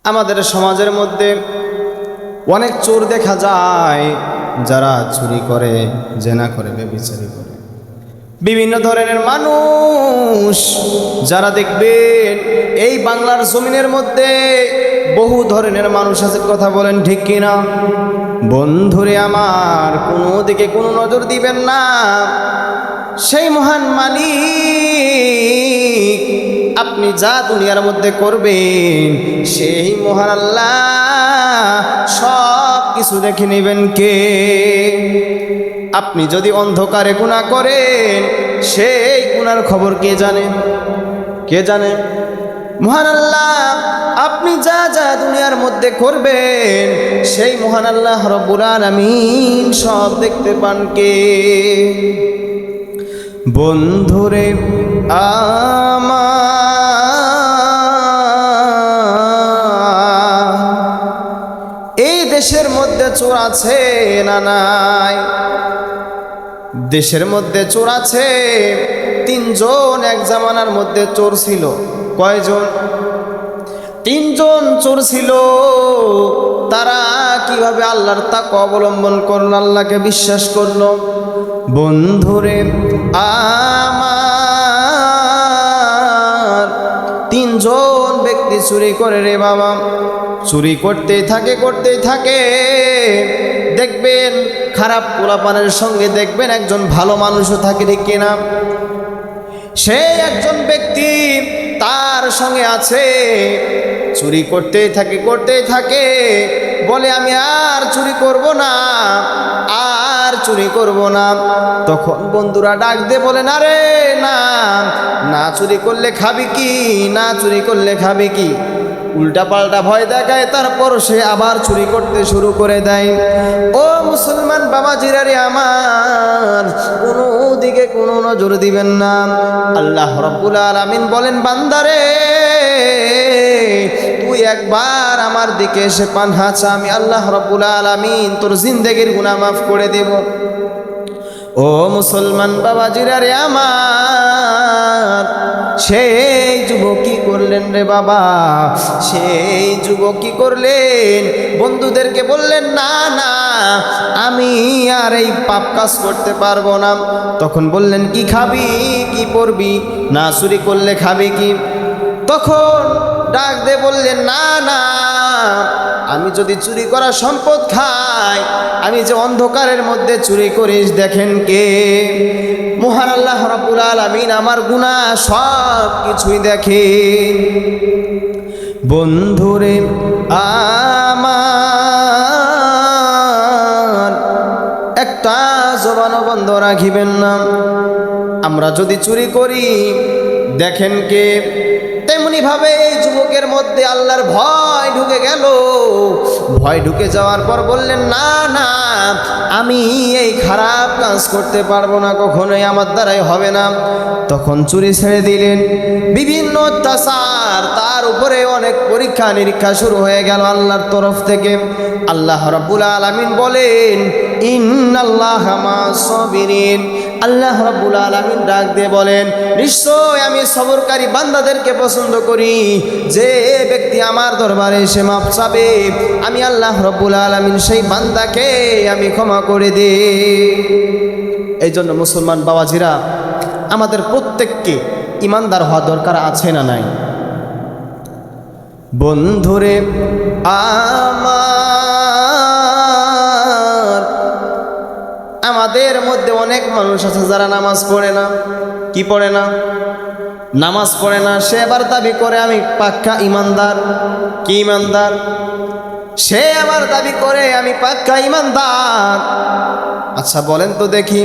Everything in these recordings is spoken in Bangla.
আমাদের সমাজের মধ্যে অনেক চোর দেখা যায়, যারা চুরি করে, জেনা করে, ব্যভিচারী করে। বিভিন্ন ধরনের মানুষ যারা দেখবেন এই বাংলার জমিনের মধ্যে বহু ধরনের মানুষ আছে, কথা বলেন ঠিক কিনা? বন্ধুরে আমার, কোনো দিকে কোনো নজর দিবেন না। সেই মহান মালিক আপনি যা দুনিয়ার মধ্যে করবেন, সেই মহান আল্লাহ সব কিছু দেখে নেবেন কে? আপনি যদি অন্ধকারে গুনাহ করেন, সেই গুনার খবর কে জানে? কে জানে? মহান আল্লাহ। আপনি যা যা দুনিয়ার মধ্যে করবেন, সেই মহান আল্লাহ রব্বুল আলামিন সব দেখতে পান কে? বন্ধুরে আমার, এই দেশের মধ্যে চোর আছে না নাই? দেশের মধ্যে চোর আছে। তিনজন এক জামানার মধ্যে চোর ছিল। কয়জন? তিনজন চোর ছিল। তারা কিভাবে আল্লাহর তাকওয়া অবলম্বন করলো, আল্লাহকে বিশ্বাস করলো? বন্ধুরে আমার, তিনজন ব্যক্তি চুরি করে রে বাবা। চুরি করতেই থাকে। দেখবেন খারাপ পোলাপানের সঙ্গে দেখবেন একজন ভালো মানুষও থাকে, ঠিক কিনা? সে একজন ব্যক্তি তার সঙ্গে আছে, চুরি করতেই থাকে। বলে আমি আর চুরি করব না, আর চুরি করব না। তখন বন্ধুরা ডাক দিয়ে বলে, না রে না, না চুরি করলে খাবি কি? না চুরি করলে খাবি কি? উল্টা পাল্টা ভয় দেখায়, তারপর সে আবার চুরি করতে শুরু করে দেয়। ও মুসলমান বাবাজিরা রে আমার, কোনো দিকে কোনো নজর দিবেন না। আল্লাহ রাব্বুল আলামিন বলেন, বান্দারে তুই একবার আমার দিকে এসে পানহা চা, আমি আল্লাহ রাব্বুল আলামিন তোর জিন্দেগির গুনাহ মাফ করে দেব। ও মুসলমান বাবাজিরা রে আমার, সেই যুবক কি করলেন রে বাবা? সেই যুবক কি করলেন? বন্ধুদেরকে বললেন, না না, আমি আর এই পাপ কাজ করতে পারবো না। তখন বললেন, কি খাবি, কি পরবি? না চুরি করলে খাবি কি? তখন ডাক দিয়ে বললেন, না না, আমি যদি চুরি করা সম্পদ খাই, আমি যে অন্ধকারের মধ্যে চুরি করিস, দেখেন কে? মহান আল্লাহ রাব্বুল আলামিন আমার গুনাহ সব কিছুই দেখেন। বন্ধুরে আমার, একটা জবানও বন্ধ রাখিবেন না। আমরা যদি চুরি করি, দেখেন কে? তেমনি ভাবে এই যুবকের মধ্যে আল্লাহর ভয় ঢুকে গেল। ভয় ঢুকে যাওয়ার পর বললেন, না না, আমি এই খারাপ কাজ করতে পারবো না, কখনোই আমার দ্বারাই হবে না। তখন চুরি ছেড়ে দিলেন। বিভিন্ন অত্যাচার, তার উপরে অনেক পরীক্ষা নিরীক্ষা শুরু হয়ে গেল আল্লাহর তরফ থেকে। আল্লাহ রাব্বুল আলামিন বলেন, ইন্নাল্লাহা মা'আস সাবিরিন। আল্লাহ রাব্বুল আলামিন ডাক দিয়ে বলেন, নিশ্চয় আমি সবরকারী বান্দাদেরকে পছন্দ করি। যে ব্যক্তি আমার দরবারে এসে মাপ চাবে, আমি আল্লাহ রাব্বুল আলামিন সেই বান্দাকে আমি ক্ষমা করে দিই। এই জন্য মুসলমান বাবাজিরা, আমাদের প্রত্যেককে ইমানদার হওয়া দরকার আছে না নাই? বন্ধুরে আমার, আমাদের মধ্যে অনেক মানুষ আছে যারা নামাজ পড়ে না। কি পড়ে না? নামাজ পড়ে না। সে আবার দাবি করে আমি পাক্কা ইমানদার। কি ইমানদার? সে আবার দাবি করে আমি পাক্কা ইমানদার। আচ্ছা বলেন তো দেখি,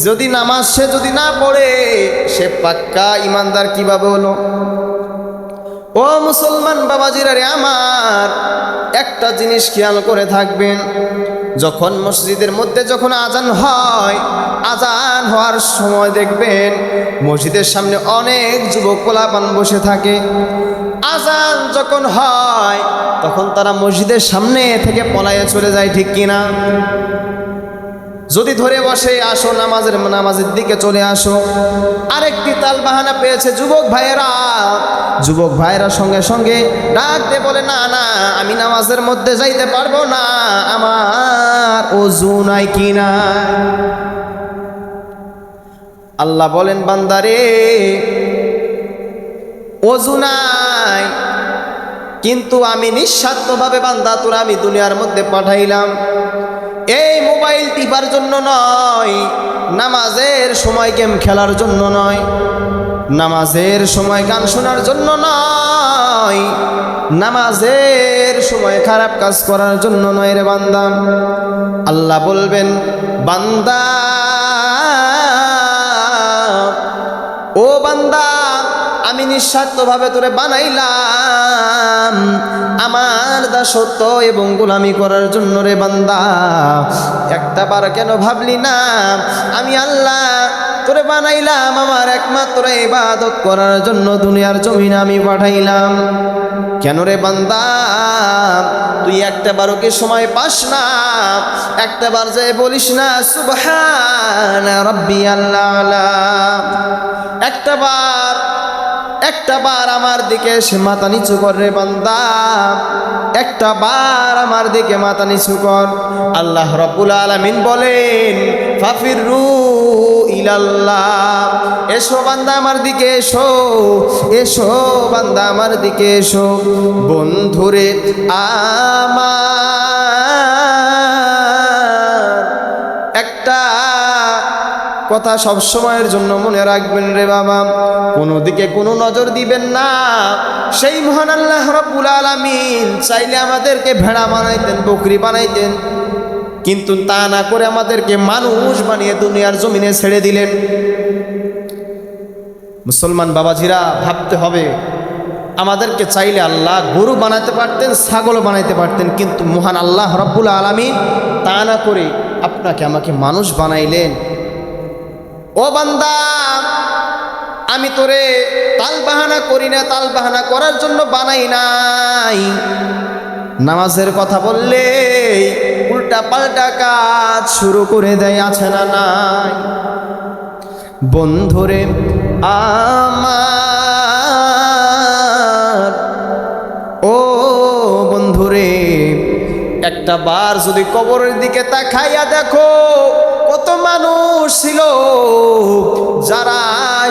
যদি নামাজ সে যদি না পড়ে, সে পাক্কা ইমানদার কিভাবে হলো? ও মুসলমান বাবাজিরা রে আমার, একটা জিনিস খেয়াল করে থাকবেন। যখন মসজিদের মধ্যে যখন আজান হয়, আজান হওয়ার সময় দেখবেন মসজিদের সামনে অনেক যুবক পোলাপান বসে থাকে। আজান যখন হয়, তখন তারা মসজিদের সামনে থেকে পলায়ে চলে যায়, ঠিক কিনা? যদি ধরে বসে আসো নামাজের দিকে চলে আসো। আরেকটি তাল বাহানা পেয়েছে যুবক ভাইয়েরা সঙ্গে সঙ্গে ডাক দিয়ে বলে, না না, আমি নামাজের মধ্যে যাইতে পারবো না, আমার ওযু নাই কিনা। আল্লাহ বলেন, বান্দারে ওযু নাই, কিন্তু আমি নিঃস্বার্থভাবে বান্দা তোরা আমি দুনিয়ার মধ্যে পাঠাইলাম এই মোবাইল টিপার জন্য নয়, নামাজের সময় গেম খেলার জন্য নয়, নামাজের সময় গান শোনার জন্য নয়, নামাজের সময় খারাপ কাজ করার জন্য নয় রে বান্দা। আল্লাহ বলবেন, বান্দা ও বান্দা, আমি নিঃস্বার্থভাবে তোরে বানাইলাম আমার দাসত্ব এবং গোলামি করার জন্য রে বান্দা। একটাবার কেন ভাবলি না আমি আল্লাহ তোরে বানাইলাম আমার একমাত্র ইবাদত করার জন্য, দুনিয়ার জমিনে আমি পাঠাইলাম। কেন রে বান্দা তুই একটাবারও কি সময় পাস না? একটাবার যে বলিস না সুবহানা রাব্বিয়াল আলা? একটাবার আমার দিকে সে মাথা নিচু কর রে বান্দা, একটাবার আমার দিকে মাথা নিচু কর। আল্লাহ রাব্বুল আলামিন বলেন, ফাফিরু ইলাল্লাহ, এসো বান্দা আমার দিকে এসো, এসো বান্দা আমার দিকে এসো। বন্ধুরে আমার একটা কথা সব সময়ের জন্য মনে রাখবেন রে বাবা, কোনো দিকে কোনো নজর দিবেন না। সেই মহান আল্লাহ রাব্বুল আলামিন চাইলে আমাদেরকে ভেড়া বানাইতেন, বকরি বানাইতেন, কিন্তু তা না করে আমাদেরকে মানুষ বানিয়ে দুনিয়ার জমিনে ছেড়ে দিলেন। মুসলমান বাবাজিরা ভাবতে হবে, আমাদেরকে চাইলে আল্লাহ গরু বানাতে পারতেন, ছাগল বানাইতে পারতেন, কিন্তু মহান আল্লাহ রাব্বুল আলামিন তা না করে আপনাকে আমাকে মানুষ বানাইলেন। ও বান্দা, আমি তোরে তাল বাহানা করি না, তাল বাহানা করার জন্য বানাই নাই। নামাজের কথা বললে উল্টা পাল্টা কাজ শুরু করে দেয়, আছে না নাই? বন্ধুরে আমার, ও বন্ধুরে, একটা বার যদি কবরের দিকে তাকাইয়া দেখো, কত মানুষ ছিল যারা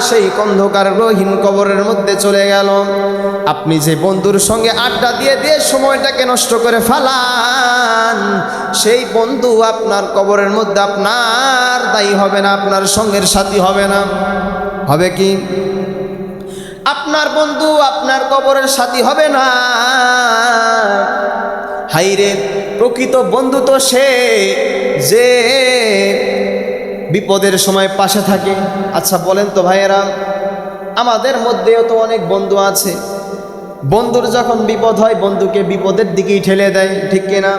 সেই অন্ধকার রহিন কবরের মধ্যে চলে গেল। আপনি যে বন্ধুর সঙ্গে আড্ডা দিয়ে দিয়ে সময়টাকে নষ্ট করে ফেলান, সেই বন্ধু আপনার কবরের মধ্যে আপনার দায়ী হবে না, আপনার সঙ্গের সাথী হবে না। হবে কি? আপনার বন্ধু আপনার কবরের সাথী হবে না। হাইরে, প্রকৃত বন্ধু তো সে যে বিপদের সময় পাশে থাকে। আচ্ছা বলেন তো ভাইয়েরা, আমাদের মধ্যেও তো অনেক বন্ধু আছে, বন্ধুর যখন বিপদ হয় বন্ধুকে বিপদের দিকেই ঠেলে দেয়, ঠিক কিনা?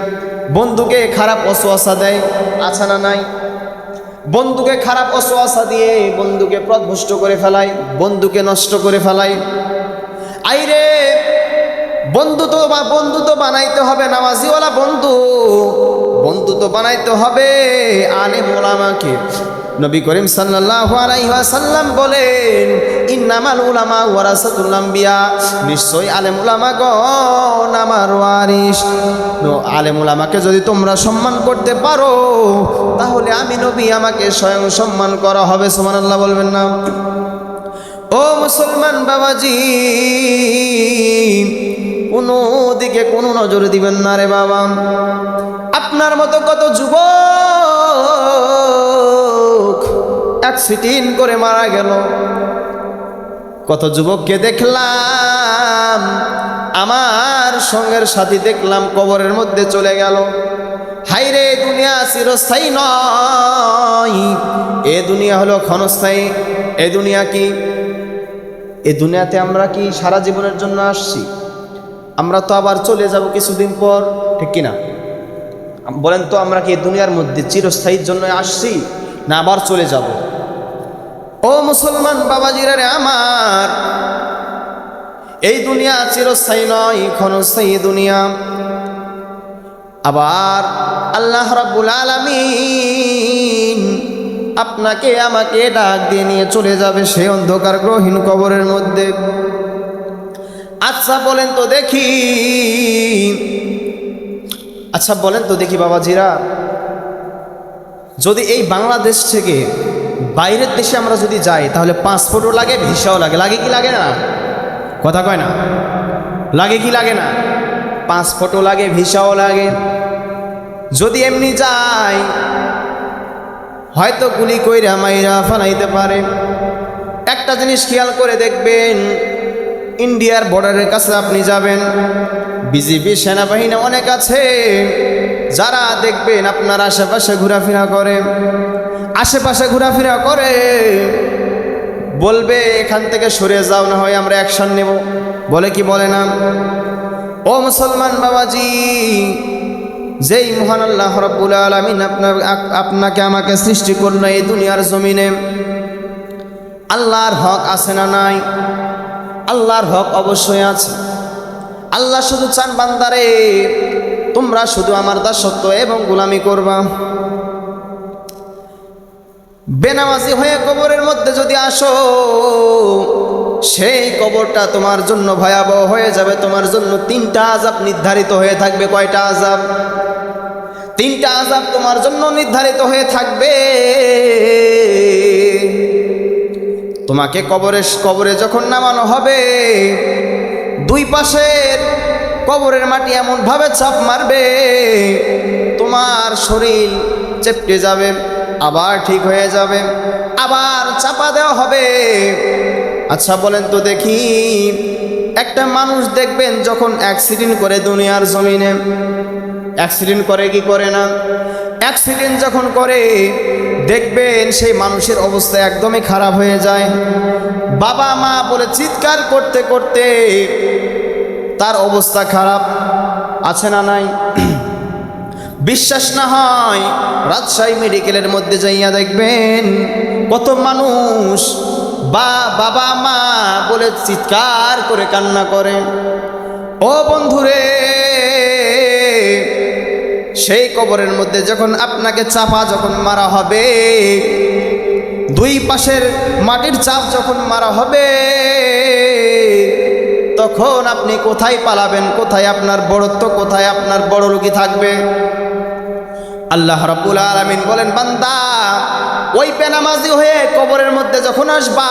বন্ধুকে খারাপ ওয়াসওয়াসা দেয়, আছে না নাই? বন্ধুকে খারাপ ওয়াসওয়াসা দিয়ে বন্ধুকে পথভ্রষ্ট করে ফেলায়, বন্ধুকে নষ্ট করে ফেলায়। আইরে, বন্ধু তো বানাইতে হবে নামাজিওয়ালা বন্ধু, বন্ধু তো বানাইতে হবে আলেম উলামাকে। নবী করিম সাল্লাল্লাহু আলাইহি ওয়াসাল্লাম বলেন, ইন্নামাল উলামা ওয়ারাসাতুল আম্বিয়া, নিশ্চয়ই আলেম উলামাগণ আমার ওয়ারিস। আলেম উলামাকে যদি তোমরা সম্মান করতে পারো, তাহলে আমি নবী আমাকে স্বয়ং সম্মান করা হবে। সুবহানাল্লাহ বলবেন না? ও মুসলমান বাবাজি, কোনো দিকে কোনো নজর দিবেন না রে বাবা। আপনার মতো কত যুবক অ্যাক্সিডেন্ট করে মারা গেল, কত যুবককে দেখলাম, আমার সঙ্গের সাথী দেখলাম কবরের মধ্যে চলে গেল। হাইরে, দুনিয়া চিরস্থায়ী নয়, এ দুনিয়া হলো ক্ষণস্থায়ী। এ দুনিয়া কি? এ দুনিয়াতে আমরা কি সারা জীবনের জন্য আসছি? আমরা তো আবার চলে যাব কিছুদিন পর, ঠিক কিনা? বলেন তো, আমরা কি দুনিয়ার মধ্যে চিরস্থায়ীর জন্য আসছি না আবার চলে যাব? ও মুসলমান বাবাজিরা রে আমার, এই দুনিয়া চিরস্থায়ী নয়, ক্ষণস্থায়ী দুনিয়া। আবার আল্লাহ রাব্বুল আলামিন আপনাকে আমাকে ডাক দিয়ে নিয়ে চলে যাবে সেই অন্ধকার গ্রহীন কবরের মধ্যে। আচ্ছা বলেন তো দেখি, বাবাজিরা, যদি এই বাংলাদেশ থেকে বাইরের দেশে আমরা যদি যাই তাহলে পাসপোর্টও লাগে, ভিসাও লাগে। লাগে কি লাগে না? কথা কয় না, লাগে কি লাগে না? পাসপোর্টও লাগে, ভিসাও লাগে। যদি এমনি যাই হয়তো গুলি কইরা মাইরা ফালাইতে পারে। একটা জিনিস খেয়াল করে দেখবেন, ইন্ডিয়ার বর্ডারের কাছে আপনি যাবেন, বিজিবি সেনাবাহিনী অনেক আছে যারা দেখবেন আপনার আশেপাশে ঘোরাফেরা করে, বলবে এখান থেকে সরে যাও, না হয় আমরা অ্যাকশন নেব। বলে কি বলে না? ও মুসলমান বাবাজি, যেই মহান আল্লাহ রাব্বুল আলামিন আপনাকে আমাকে সৃষ্টি করল এই দুনিয়ার জমিনে, আল্লাহর হক আছে না নাই? আল্লাহর হক অবশ্যই আছে। আল্লাহ শুধু চান বান্দারে তোমরা শুধু আমার দাসত্ব এবং গোলামি করবা। বেনামাজি হয়ে কবরের মধ্যে যদি আসো, সেই কবরটা তোমার জন্য ভয়াবহ হয়ে যাবে। তোমার জন্য 3টা আযাব নির্ধারিত হয়ে থাকবে। কয়টা আযাব? 3টা আযাব তোমার জন্য নির্ধারিত হয়ে থাকবে। তোমাকে কবরে যখন নামানো হবে, দুই পাশের কবরের মাটি এমন ভাবে চাপ মারবে তোমার শরীর চেপটে যাবে, আবার ঠিক হয়ে যাবে, আবার চাপা দেওয়া হবে। আচ্ছা বলেন তো দেখি, একটা মানুষ দেখবেন যখন অ্যাক্সিডেন্ট করে দুনিয়ার জমিনে, অ্যাক্সিডেন্ট করে কি করে না? অ্যাক্সিডেন্ট যখন করে দেখবেন সেই মানুষের অবস্থা একদমই খারাপ হয়ে যায়। বাবা মা বলে চিৎকার করতে করতে তার অবস্থা খারাপ, আছে না নাই? বিশ্বাস না হয় রাজশাহী মেডিকেলের মধ্যে যাইয়া দেখবেন কত মানুষ বাবা মা বলে চিৎকার করে কান্না করে। ও বন্ধুরে, সেই কবরের মধ্যে যখন আপনাকে চাপা যখন মারা হবে, দুই পাশের মাটির চাপ যখন মারা হবে, তখন আপনি কোথায় পালাবেন? কোথায় আপনার বড়ত্ব? কোথায় আপনার বড় লোকই থাকবে? আল্লাহ রাব্বুল আলামিন বলেন, বান্দা ওই বেনামাজি হয়ে কবরের মধ্যে যখন আসবা,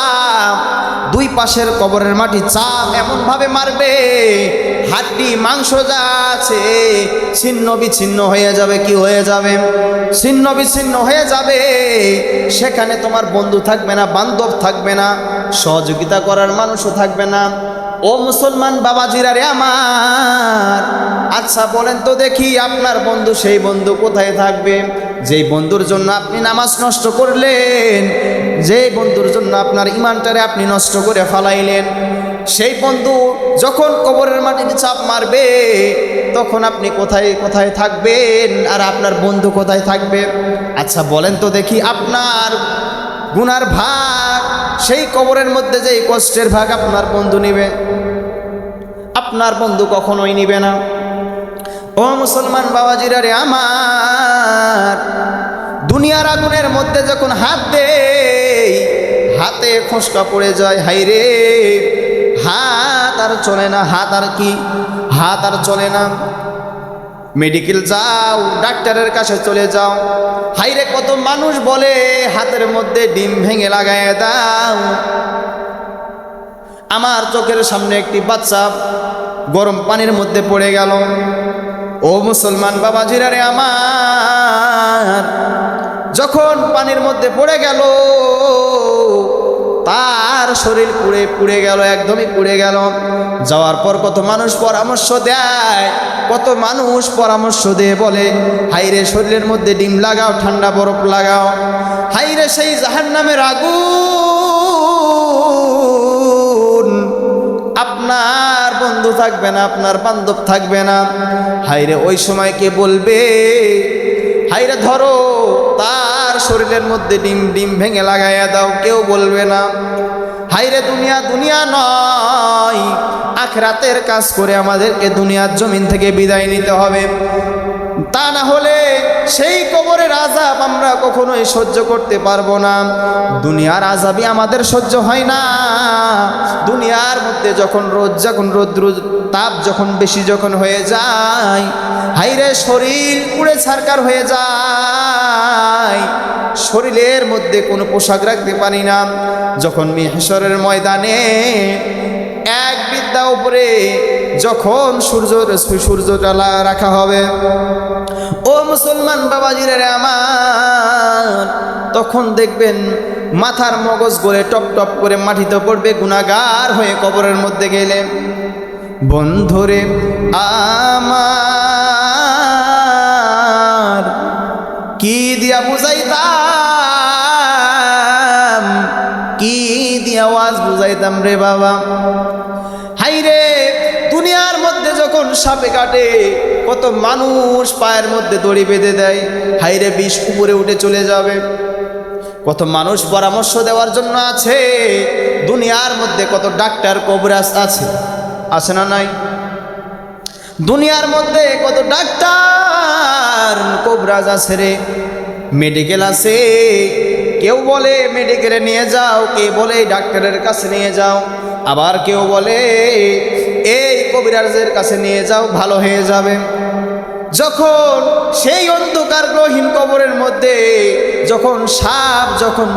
দুই পাশের কবরের মাটি চাপ এমন ভাবে মারবে হাড্ডি মাংস যা আছে ছিন্ন বিচ্ছিন্ন হয়ে যাবে। কি হয়ে যাবে? ছিন্ন বিচ্ছিন্ন হয়ে যাবে। সেখানে তোমার বন্ধু থাকবে না, বান্ধব থাকবে না, সহযোগিতা করার মানুষও থাকবে না। ও মুসলমান বাবাজিরা রে আমার, আচ্ছা বলেন তো দেখি, আপনার বন্ধু সেই বন্ধু কোথায় থাকবে? যেই বন্ধুর জন্য আপনি নামাজ নষ্ট করলেন, যেই বন্ধুর জন্য আপনার ইমানটারে আপনি নষ্ট করে ফালাইলেন, সেই বন্ধু যখন কবরের মাটিতে চাপ মারবে তখন আপনি কোথায় কোথায় থাকবেন? আর আপনার বন্ধু কোথায় থাকবে? আচ্ছা বলেন তো দেখি, আপনার গুনার ভাগ সেই কবরের মধ্যে যেই কষ্টের ভাগ আপনার বন্ধু নিবে? আপনার বন্ধু কখনোই নিবে না। ও মুসলমান বাবাজিরা রে আমার, দুনিয়ার আগুনের মধ্যে যখন হাত দেই, হাতে ফোসকা পড়ে যায়। হাই রে, হাত আর চলে না। হাত আর কি? হাত আর চলে না। মেডিকেল যাও, ডাক্তারের কাছে চলে যাও। হাইরে কত মানুষ বলে হাতের মধ্যে ডিম ভেঙে লাগায় দাও। আমার চোখের সামনে একটি বাচ্চা গরম পানির মধ্যে পড়ে গেল। ও মুসলমান বাবাজিরা রে আমার, যখন পানির মধ্যে পড়ে গেল তার শরীর পুড়ে গেল, একদমই পুড়ে গেল। যাওয়ার পর কত মানুষ পরামর্শ দেয়, কত মানুষ পরামর্শ দিয়ে বলে, হাইরে শরীরের মধ্যে ডিম লাগাও, ঠান্ডা বরফ লাগাও। হাইরে সেই জাহান্নামের আগুন, আপনার বন্ধু থাকবে না, আপনার বান্ধব থাকবে না। হাইরে ওই সময় কে বলবে, হাইরে ধরো তার শরীরের মধ্যে ডিম ভেঙে লাগাইয়া দাও? কেউ বলবে না। হাইরে দুনিয়া নয়, আখিরাতের কাজ করে আমাদেরকে দুনিয়ার জমিন থেকে বিদায় নিতে হবে। তা না হলে সেই কবরের আযাব আমরা কখনোই সহ্য করতে পারবো না। দুনিয়ার আযাবই আমাদের সহ্য হয় না। দুনিয়ার মধ্যে যখন রৌদ্র তাপ যখন বেশি যখন হয়ে যায়, হাইরে শরীর পুড়ে ছারকার হয়ে যায়, শরীরের মধ্যে কোনো পোশাক রাখতে পারি না। যখন মাহশরের ময়দানে এক বিদ্যা উপরে যখন সূর্যটা রাখা হবে, ও মুসলমান বাবাজিরা আমার, তখন দেখবেন মাথার মগজ গলে টপ টপ করে মাটিতে পড়বে গুনাহগার হয়ে কবরের মধ্যে গেলে। বন্ধুরে আমার কি দিয়া বুঝাইতাম, কি দিয়া ওয়াজ বুঝাইতাম রে বাবা। হাইরে দুনিয়ার মধ্যে যখন সাপে কাটে, কত মানুষ পায়ের মধ্যে দড়ি বেঁধে দেয়, হাইরে বিষ উপরে উঠে চলে যাবে। কত মানুষ পরামর্শ দেওয়ার জন্য আছে। দুনিয়ার মধ্যে কত ডাক্তার কবিরাজ আছে না নাই? দুনিয়ার মধ্যে কত ডাক্তার কবিরাজ আছে রে, মেডিকেল আছে। কেউ বলে মেডিকেলে নিয়ে যাও, কেউ বলে ডাক্তারের কাছে নিয়ে যাও, আবার কেউ বলে এই কবিরাজের কাছে নিয়ে যাও, ভালো হয়ে যাবে। যখন সেই অন্ধকার গ্রহীন কবরের মধ্যে যখন সাপ, যখন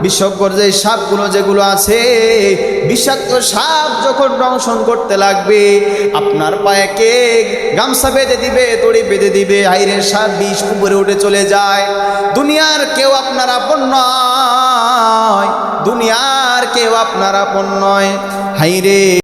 বিষজ্ঞর যে সাপগুলো যেগুলো আছে, বিষাক্ত সাপ যখন দংশন করতে লাগবে, আপনার পায়ে কে গামছা বেঁধে দিবে, দড়ি বেঁধে দিবে, হাইরে সাপ বিষ উপরে উঠে চলে যায়। দুনিয়ার কেউ আপনার আপন নয়, দুনিয়ার কেউ আপনার আপন নয়। হাইরে